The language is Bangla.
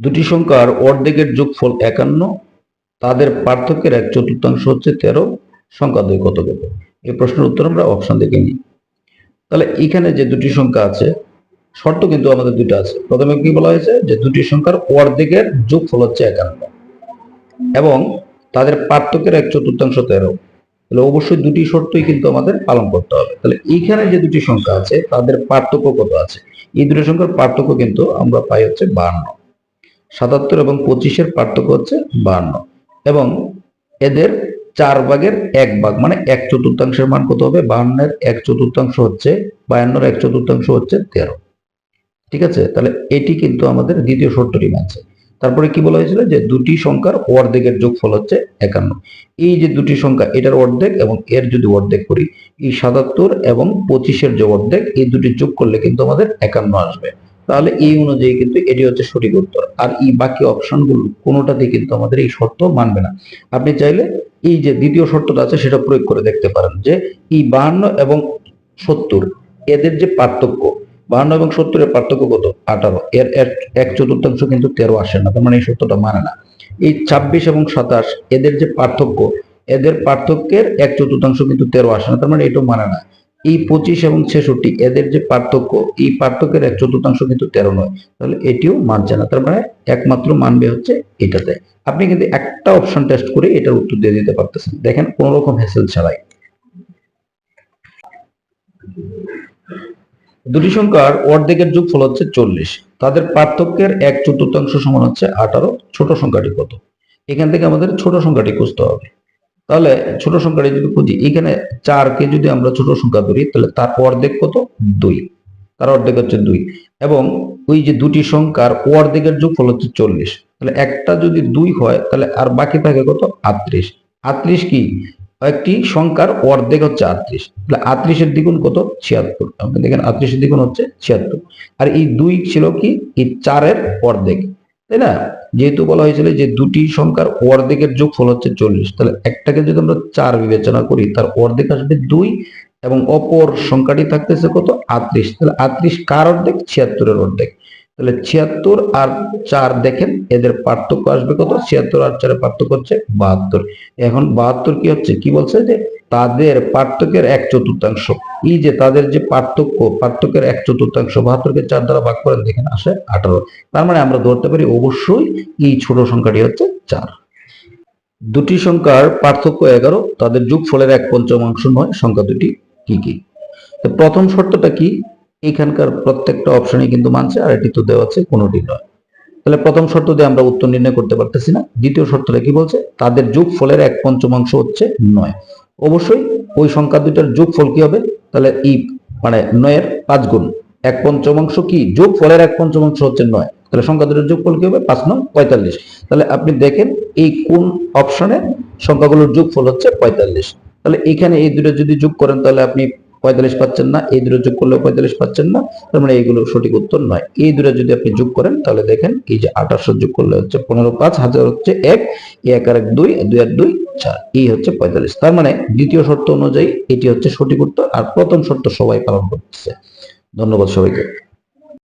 দুটি সংখ্যার অর্ধেকের যোগফল 51, তাদের পার্থক্যের 1/4 হচ্ছে 13, সংখ্যা দুই কত কত? এই প্রশ্নের উত্তর আমরা অপশন দেখে নিই। তাহলে এখানে যে দুটি সংখ্যা আছে, শর্ত কিন্তু আমাদের দুটো আছে। প্রথমে কি বলা হয়েছে যে দুটি সংখ্যার অর্ধেকের যোগফল হচ্ছে 51 এবং তাদের পার্থক্যের 1/4 13। তাহলে অবশ্যই দুটি শর্তই কিন্তু আমাদের পালন করতে হবে। তাহলে এইখানে যে দুটি সংখ্যা আছে তাদের পার্থক্য কত আছে? এই দুটি সংখ্যার পার্থক্য কিন্তু আমরা পাই হচ্ছে 52। 77 এবং 25-এর পার্থক্য হচ্ছে 52 এবং এদের 4 ভাগের 1 ভাগ মানে 1/4 মান কত হবে? 52-এর 1/4 হচ্ছে 52-এর 1/4 হচ্ছে 13। ঠিক আছে, তাহলে এটি কিন্তু আমাদের দ্বিতীয় শর্তটি মানছে। তারপরে কি বলা হয়েছিল যে দুটি সংখ্যার অর্ধেকের যোগফল হচ্ছে 51। এই যে দুটি সংখ্যা এটার অর্ধেক এবং এর যদি অর্ধেক করি, এই 77 এবং 25-এর যে অর্ধেক, এই দুটি যোগ করলে কিন্তু আমাদের 51 আসবে। তাহলে এই অনুযায়ী কিন্তু এটি হচ্ছে সঠিক উত্তর। আর এই বাকি অপশনগুলো কোনোটাতেই কিন্তু আমাদের এই শর্ত মানবে না। আপনি চাইলে এই যে দ্বিতীয় শর্তটা আছে সেটা প্রয়োগ করে দেখতে পারেন যে এই 52 এবং 70 এদের যে পার্থক্য, 52 এবং 70-এর পার্থক্য কত? 18। এর 1/4 কিন্তু 13 আসে না, তার মানে এই সূত্রটা মানে না। এই 26 এবং 27 এদের যে পার্থক্য, এদের পার্থক্যের 1/4 কিন্তু 13 আসে না, তার মানে এটাও মানে না। এই 25 এবং 66 এদের যে পার্থক্য, এই পার্থক্যের 1/4 কিন্তু 13 নয়, তাহলে এটিও মানছে না। তার মানে একমাত্র মানবে হচ্ছে এটাতে। আপনি কিন্তু একটা অপশন টেস্ট করে এটার উত্তর দিয়ে দিতে পারতেছেন, দেখেন কোন রকম হ্যাসেল ছাড়াই। দুটি সংখ্যার অর্ধেকের যোগফল হচ্ছে 40, তাদের পার্থক্যের 1/4 সমান হচ্ছে 18, ছোট সংখ্যাটি কত? এখান থেকে আমাদের ছোট সংখ্যাটি খুঁজতে হবে। তাহলে ছোট সংখ্যাটি যদি খুঁজি, এখানে 4কে যদি আমরা ছোট সংখ্যা ধরি তাহলে তার অর্ধেক কত? 2, তার অর্ধেক হচ্ছে 2 এবং ওই যে দুটি সংখ্যার অর্ধেকের যোগফল হচ্ছে 40, তাহলে একটা যদি 2 হয় তাহলে আর বাকি থাকে কত? 38। 38 কি? একটি সংখ্যার অর্ধেক হচ্ছে 38, তাহলে 38-এর দ্বিগুণ কত? 76। আপনি দেখেন 38-এর দ্বিগুণ হচ্ছে 76। আর এই 2 ছিল কি? এই 4-এর অর্ধেক, তাই না? যেহেতু বলা হয়েছিল যে দুটি সংখ্যার অর্ধেকের যোগফল হচ্ছে 40, তাহলে একটাকে যদি আমরা 4 বিবেচনা করি তার অর্ধেক আসবে 2 এবং অপর সংখ্যাটি থাকতেছে কত? 38। তাহলে 38 কার অর্ধেক? 76-এর অর্ধেক। তাহলে 76 আর 4 দেখেন এদের পার্থক্য আসবে কত? 76 আর 4-এর পার্থক্য হচ্ছে 72। এখন 72 কি হচ্ছে? কি বলছে যে তাদের পার্থক্যের 1/4। এই যে তাদের যে পার্থক্যের 1/4, 72-কে 4 দ্বারা ভাগ করেন, দেখেন আসে 18। তার মানে আমরা ধরতে পারি অবশ্যই এই ছোট সংখ্যাটি হচ্ছে 4। দুটি সংখ্যার পার্থক্য 11, তাদের যোগফলের 1/5 নয়, সংখ্যা দুটি কি কি? তো প্রথম শর্তটা কি? এখানকার প্রত্যেকটা অপশনই কিন্তু মানছে, আর এটি তো দেওয়া আছে কোনোটি নয়। তাহলে প্রথম শর্ত দিয়ে আমরা উত্তর নির্ণয় করতে পারতেছি না। দ্বিতীয় শর্তটা কি বলছে? তাদের যোগফলের 1/5 হচ্ছে 9। অবশ্যই ওই সংখ্যা দুইটার যোগফল কি হবে? তাহলে এই মানে 9-এর 5 গুণ 1/5 কি? যোগফলের 1/5 হচ্ছে 9, তাহলে সংখ্যা দুটোর যোগফল কি হবে? 5 9 45। তাহলে আপনি দেখেন এই কোন অপশনে সংখ্যাগুলোর যোগফল হচ্ছে 45। তাহলে এখানে এই দুটো যদি যোগ করেন তাহলে আপনি 45 পাচ্ছেন না, এই দুটো যোগ করলে 45 পাচ্ছেন না, তার মানে এইগুলো সঠিক উত্তর নয়। এই দুটো যদি আপনি যোগ করেন তাহলে দেখেন এই যে 2800 যোগ করলে হচ্ছে 15, 5 1000 হচ্ছে 1, 1 আর 1 2, 2 আর 2 4, এই হচ্ছে 45। তার মানে দ্বিতীয় শর্ত অনুযায়ী এটি হচ্ছে সঠিক উত্তর, আর প্রথম শর্ত সবাই পালন করতেছে। ধন্যবাদ সবাইকে।